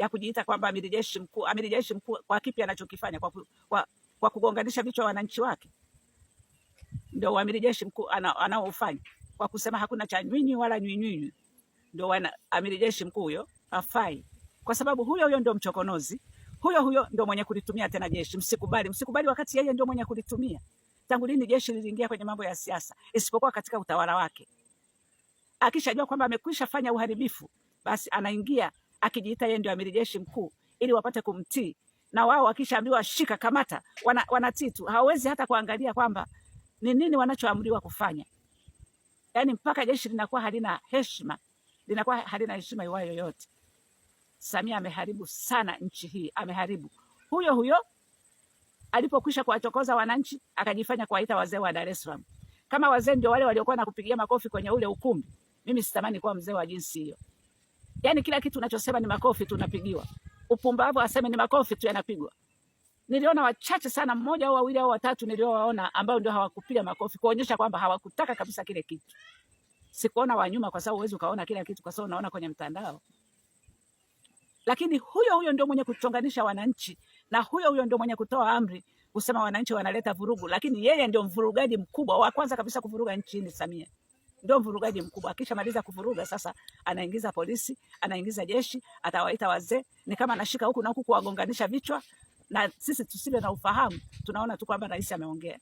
ya kujiita kwamba amiri jeshi mkuu. Amiri jeshi mkuu kwa kipi anachokifanya? Kwa kugonganisha vichwa wananchi wake? Ndio amiri jeshi mkuu anaofanya kwa kusema hakuna cha nyinyi wala nyinyi. Ndio amiri jeshi mkuu huyo hafai, kwa sababu huyo ndio mchokonozi, huyo ndio mwenye kulitumia tena jeshi. Msikubali wakati yeye ndio mwenye kulitumia. Tangu lini jeshi liliingia kwenye mambo ya siasa isipokuwa katika utawala wake? Akishajua kwamba amekwisha fanya uharibifu, basi anaingia akijiita yeye ndio amiri jeshi mkuu ili wapate kumtii, na wao wakishaambiwa shika, kamata, wanatii tu. Hawezi hata kuangalia kwamba ni nini wanachoamriwa kufanya. Yaani mpaka jeshi linakuwa halina heshima, iwayo yoyote. Samia ameharibu sana nchi hii, ameharibu. Huyo alipokwisha kuwachokoza wananchi akajifanya kuwaita wazee wa Dar es Salaam. Kama wazee ndio wale waliokuwa na kupigia makofi kwenye ule ukumbi, mimi sitamani kuwa mzee wa jinsi hiyo. Yaani kila kitu unachosema ni makofi tu unapigiwa. Upumbavu aseme ni makofi tu yanapigwa. Niliona wachache sana, mmoja au wawili au watatu niliowaona ambao ndio hawakupiga makofi, kuonyesha kwamba hawakutaka kabisa kile kitu. Sikuona wa nyuma, kwa sababu huwezi ukaona kila kitu kwa sababu unaona kwenye mtandao. Lakini huyo ndio mwenye kuchonganisha wananchi, na huyo ndio mwenye kutoa amri kusema wananchi wanaleta vurugu, lakini yeye ndio mvurugaji mkubwa wa kwanza kabisa kuvuruga nchini. Samia ndio mvurugaji mkubwa. Akishamaliza kuvuruga sasa anaingiza polisi, anaingiza jeshi, atawaita wazee, ni kama anashika huku na huku kuwagonganisha vichwa, na sisi tusile na ufahamu tunaona tu kwamba rais ameongea.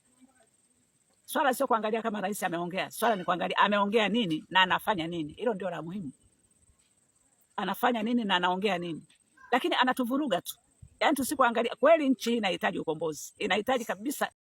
Swala sio kuangalia kama rais ameongea, swala ni kuangalia ameongea nini na anafanya nini. Hilo ndio la muhimu. Anafanya nini na anaongea nini? Lakini anatuvuruga tu. Yaani tusipoangalia kweli, nchi inahitaji ukombozi, inahitaji kabisa